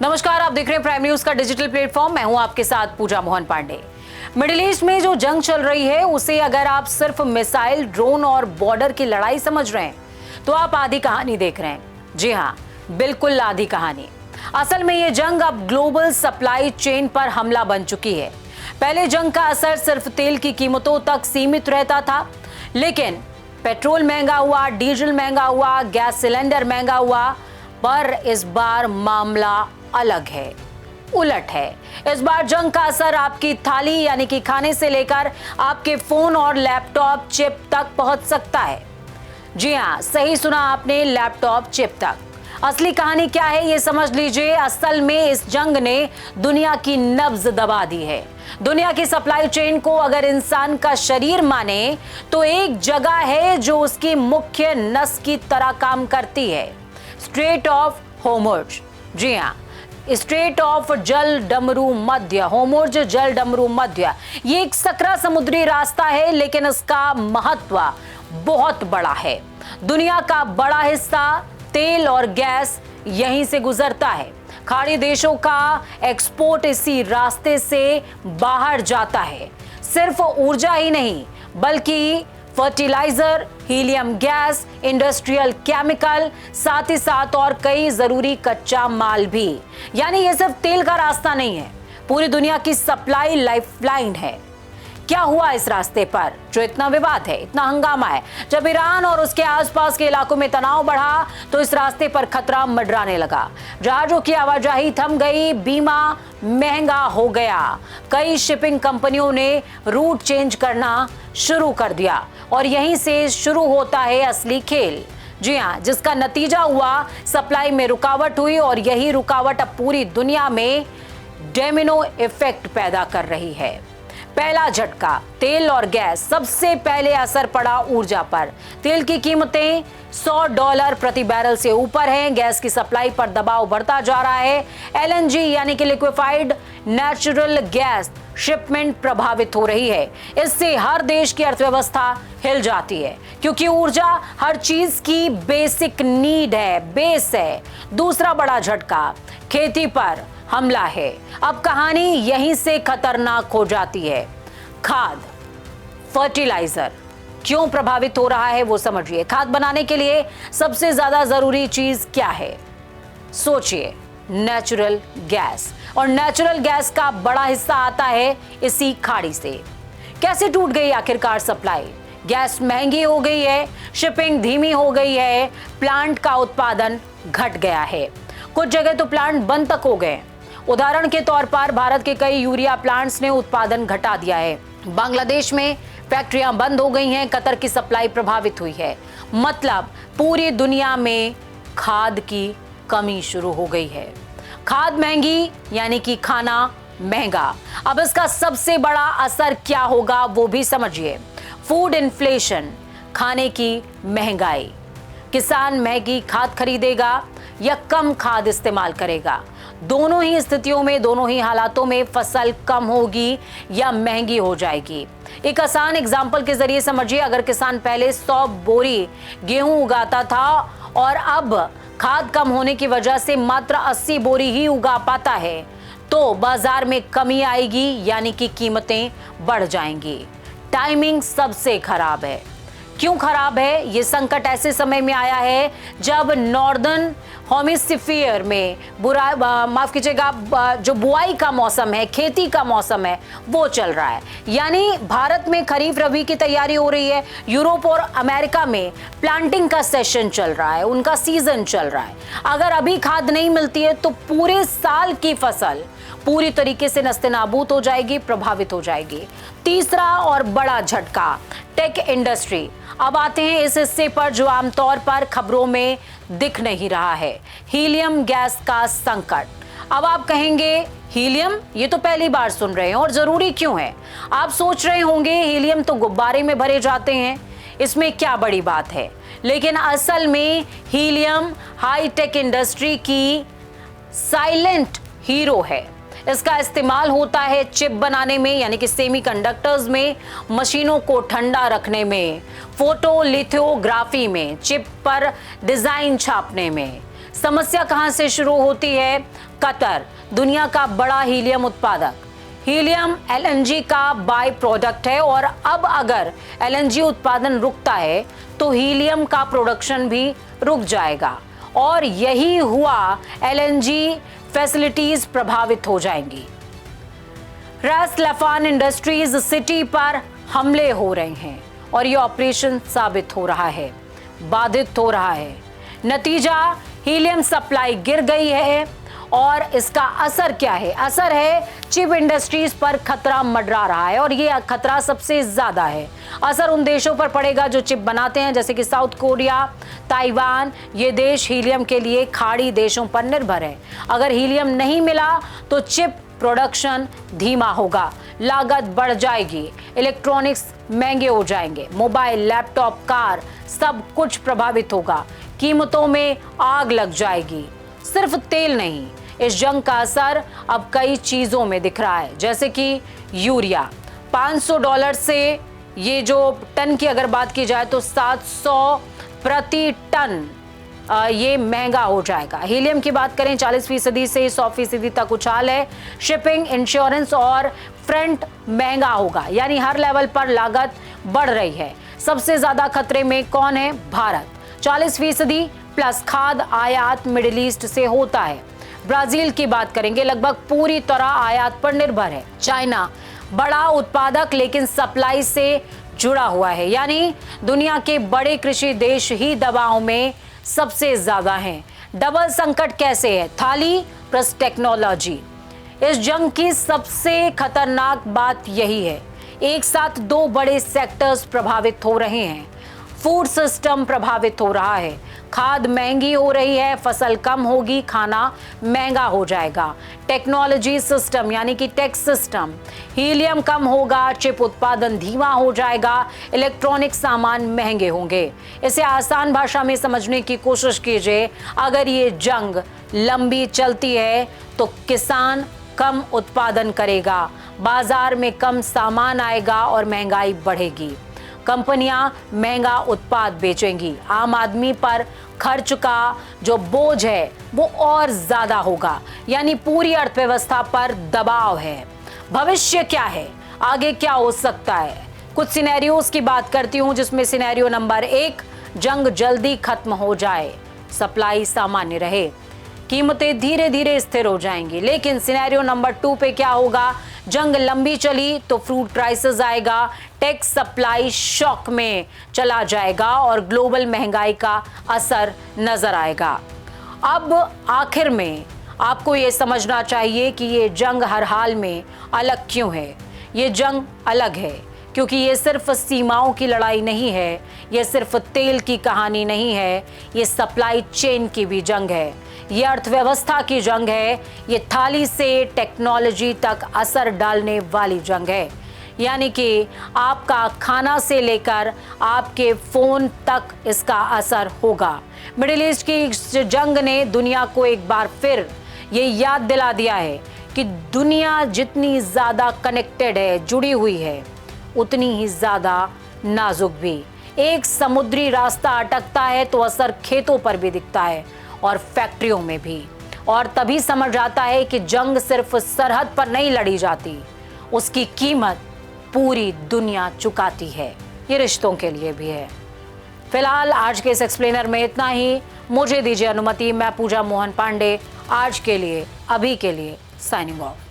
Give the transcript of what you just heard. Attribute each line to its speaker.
Speaker 1: नमस्कार, आप देख रहे हैं प्राइम न्यूज का डिजिटल प्लेटफॉर्म। मैं हूं आपके साथ पूजा मोहन पांडे। मिडिल ईस्ट में जो जंग चल रही है उसे अगर आप सिर्फ मिसाइल, ड्रोन और बॉर्डर की लड़ाई समझ रहे हैं तो आप आधी कहानी देख रहे हैं। जी हां, बिल्कुल आधी कहानी। असल में ये जंग अब ग्लोबल सप्लाई चेन पर हमला बन चुकी है। पहले जंग का असर सिर्फ तेल की कीमतों तक सीमित रहता था, लेकिन पेट्रोल महंगा हुआ, डीजल महंगा हुआ, गैस सिलेंडर महंगा हुआ। पर इस बार मामला अलग है, उलट है। इस बार जंग का असर आपकी थाली यानी कि खाने से लेकर आपके फोन और लैपटॉप चिप तक पहुंच सकता है। जी हां, सही सुना आपने, लैपटॉप चिप तक। असली कहानी क्या है ये समझ लीजिए। असल में इस जंग ने दुनिया की नब्ज दबा दी है। दुनिया की सप्लाई चेन को अगर इंसान का शरीर माने तो एक जगह है जो उसकी मुख्य नस की तरह काम करती है, स्ट्रेट ऑफ होर्मुज। जी हां, स्ट्रेट ऑफ जल डमरू मध्य, होर्मुज जल डमरू मध्य। ये एक सकरा समुद्री रास्ता है, लेकिन इसका महत्व बहुत बड़ा है। दुनिया का बड़ा हिस्सा तेल और गैस यहीं से गुजरता है। खाड़ी देशों का एक्सपोर्ट इसी रास्ते से बाहर जाता है। सिर्फ ऊर्जा ही नहीं, बल्कि fertiliser, helium gas, industrial chemical, साथ ही साथ और कई जरूरी कच्चा माल भी। यानी ये सिर्फ तेल का रास्ता नहीं है, पूरी दुनिया की सप्लाई लाइफलाइन है। क्या हुआ इस रास्ते पर जो इतना विवाद है, इतना हंगामा है? जब ईरान और उसके आसपास के इलाकों में तनाव बढ़ा तो इस रास्ते पर खतरा मंडराने लगा। जहाजों की आवाजाही थम गई, बीमा महंगा हो गया, कई शिपिंग कंपनियों ने रूट चेंज करना शुरू कर दिया और यहीं से शुरू होता है असली खेल। जी हां, जिसका नतीजा हुआ सप्लाई में रुकावट हुई और यही रुकावट अब पूरी दुनिया में डोमिनो इफेक्ट पैदा कर रही है। पहला झटका तेल और गैस। सबसे पहले असर पड़ा ऊर्जा पर। तेल की कीमतें $100 प्रति बैरल से ऊपर हैं। गैस की सप्लाई पर दबाव बढ़ता जा रहा है। LNG यानी कि लिक्विफाइड नेचुरल गैस शिपमेंट प्रभावित हो रही है। इससे हर देश की अर्थव्यवस्था हिल जाती है, क्योंकि ऊर्जा हर चीज की बेसिक नीड है, बेस है। दूसरा बड़ा झटका खेती पर हमला है। अब कहानी यहीं से खतरनाक हो जाती है। खाद, फर्टिलाइजर क्यों प्रभावित हो रहा है वो समझिए। खाद बनाने के लिए सबसे ज्यादा जरूरी चीज क्या है? सोचिए, नेचुरल गैस। और नेचुरल गैस का बड़ा हिस्सा आता है इसी खाड़ी से। कैसे टूट गई आखिरकार सप्लाई? गैस महंगी हो गई है, शिपिंग धीमी हो गई है, प्लांट का उत्पादन घट गया है। कुछ जगह तो प्लांट बंद तक हो गए। उदाहरण के तौर पर भारत के कई यूरिया प्लांट्स ने उत्पादन घटा दिया है। बांग्लादेश में फैक्ट्रियां बंद हो गई हैं। कतर की सप्लाई प्रभावित हुई है। मतलब पूरी दुनिया में खाद की कमी शुरू हो गई है। खाद महंगी यानी कि खाना महंगा। अब इसका सबसे बड़ा असर क्या होगा वो भी समझिए। फूड इन्फ्लेशन, खाने की महंगाई। किसान महंगी खाद खरीदेगा या कम खाद इस्तेमाल करेगा? दोनों ही स्थितियों में, दोनों ही हालातों में फसल कम होगी या महंगी हो जाएगी। एक आसान एग्जांपल के जरिए समझिए। अगर किसान पहले 100 बोरी गेहूं उगाता था और अब खाद कम होने की वजह से मात्र 80 बोरी ही उगा पाता है, तो बाजार में कमी आएगी, यानी कि कीमतें बढ़ जाएंगी। टाइमिंग सबसे खराब है। क्यों खराब है? ये संकट ऐसे समय में आया है जब नॉर्दर्न हेमिस्फीयर में माफ कीजिएगा, जो बुआई का मौसम है, खेती का मौसम है, वो चल रहा है। यानी भारत में खरीफ रबी की तैयारी हो रही है। यूरोप और अमेरिका में प्लांटिंग का सेशन चल रहा है, उनका सीजन चल रहा है। अगर अभी खाद नहीं मिलती है तो पूरे साल की फसल पूरी तरीके से नस्तेनाबूद हो जाएगी, प्रभावित हो जाएगी। तीसरा और बड़ा झटका टेक इंडस्ट्री। अब आते हैं इस हिस्से पर जो आमतौर पर खबरों में दिख नहीं रहा है, हीलियम गैस का संकट। अब आप कहेंगे हीलियम, ये तो पहली बार सुन रहे हैं, और जरूरी क्यों है? आप सोच रहे होंगे हीलियम तो गुब्बारे में भरे जाते हैं, इसमें क्या बड़ी बात है? लेकिन असल में हीलियम हाईटेक इंडस्ट्री की साइलेंट हीरो है। इसका इस्तेमाल होता है चिप बनाने में, यानी कि सेमीकंडक्टर्स में, मशीनों को ठंडा रखने में, फोटोलिथोग्राफी में, चिप पर डिजाइन छापने में। समस्या कहां से शुरू होती है? कतर दुनिया का बड़ा हीलियम उत्पादक। हीलियम एलएनजी का बाय प्रोडक्ट है और अब अगर एलएनजी उत्पादन रुकता है तो हीलियम का प्रोडक्शन भी रुक जाएगा और यही हुआ, एलएनजी फैसिलिटीज प्रभावित हो जाएंगी। रास लाफान इंडस्ट्रीज सिटी पर हमले हो रहे हैं और ये ऑपरेशन साबित हो रहा है, बाधित हो रहा है। नतीजा, हीलियम सप्लाई गिर गई है और इसका असर क्या है? असर है चिप इंडस्ट्रीज पर खतरा मंडरा रहा है और ये खतरा सबसे ज्यादा है। असर उन देशों पर पड़ेगा जो चिप बनाते हैं, जैसे कि साउथ कोरिया, ताइवान। ये देश हीलियम के लिए खाड़ी देशों पर निर्भर है। अगर हीलियम नहीं मिला तो चिप प्रोडक्शन धीमा होगा, लागत बढ़ जाएगी, इलेक्ट्रॉनिक्स महंगे हो जाएंगे, मोबाइल, लैपटॉप, कार सब कुछ प्रभावित होगा, कीमतों में आग लग जाएगी। सिर्फ तेल नहीं, इस जंग का असर अब कई चीजों में दिख रहा है, जैसे कि यूरिया $500 से ये जो टन की अगर बात की जाए तो 700 प्रति टन ये महंगा हो जाएगा। हीलियम की बात करें 40% से 100% तक उछाल है। शिपिंग, इंश्योरेंस और फ्रंट महंगा होगा, यानी हर लेवल पर लागत बढ़ रही है। सबसे ज्यादा खतरे में कौन है? भारत। 40% प्लस खाद आयात मिडिल ईस्ट से होता है। ब्राजील की बात करेंगे, लगभग पूरी तरह आयात पर निर्भर है। चाइना बड़ा उत्पादक लेकिन सप्लाई से जुड़ा हुआ है, यानी दुनिया के बड़े कृषि देश ही दबाव में सबसे ज्यादा हैं। डबल संकट कैसे है? थाली प्लस टेक्नोलॉजी। इस जंग की सबसे खतरनाक बात यही है, एक साथ दो बड़े सेक्टर्स प्रभावित हो रहे हैं। फूड सिस्टम प्रभावित हो रहा है, खाद महंगी हो रही है, फसल कम होगी, खाना महंगा हो जाएगा। टेक्नोलॉजी सिस्टम यानी कि टेक सिस्टम, हीलियम कम होगा, चिप उत्पादन धीमा हो जाएगा, इलेक्ट्रॉनिक सामान महंगे होंगे। इसे आसान भाषा में समझने की कोशिश कीजिए। अगर ये जंग लंबी चलती है तो किसान कम उत्पादन करेगा, बाजार में कम सामान आएगा और महंगाई बढ़ेगी। कंपनियां महंगा उत्पाद बेचेंगी, आम आदमी पर खर्च का जो बोझ है वो और ज्यादा होगा, यानी पूरी अर्थव्यवस्था पर दबाव है। भविष्य क्या है? आगे क्या हो सकता है? कुछ सिनेरियोस की बात करती हूं, जिसमें सिनेरियो नंबर 1, जंग जल्दी खत्म हो जाए, सप्लाई सामान्य रहे, कीमतें धीरे धीरे स्थिर हो जाएंगी। लेकिन सिनेरियो नंबर 2 पे क्या होगा? जंग लंबी चली तो फ्रूट क्राइसिस आएगा, टेक सप्लाई शॉक में चला जाएगा और ग्लोबल महंगाई का असर नजर आएगा। अब आखिर में आपको ये समझना चाहिए कि ये जंग हर हाल में अलग क्यों है। ये जंग अलग है क्योंकि ये सिर्फ सीमाओं की लड़ाई नहीं है, ये सिर्फ तेल की कहानी नहीं है, ये सप्लाई चेन की भी जंग है, ये अर्थव्यवस्था की जंग है, ये थाली से टेक्नोलॉजी तक असर डालने वाली जंग है। यानी कि आपका खाना से लेकर आपके फोन तक इसका असर होगा। मिडिल ईस्ट की इस जंग ने दुनिया को एक बार फिर ये याद दिला दिया है कि दुनिया जितनी ज्यादा कनेक्टेड है, जुड़ी हुई है, उतनी ही ज्यादा नाजुक भी। एक समुद्री रास्ता अटकता है तो असर खेतों पर भी दिखता है और फैक्ट्रियों में भी। और तभी समझ आता है कि जंग सिर्फ सरहद पर नहीं लड़ी जाती, उसकी कीमत पूरी दुनिया चुकाती है। ये रिश्तों के लिए भी है। फिलहाल आज के इस एक्सप्लेनर में इतना ही। मुझे दीजिए अनुमति, मैं पूजा मोहन पांडे आज के लिए, अभी के लिए साइनिंग ऑफ।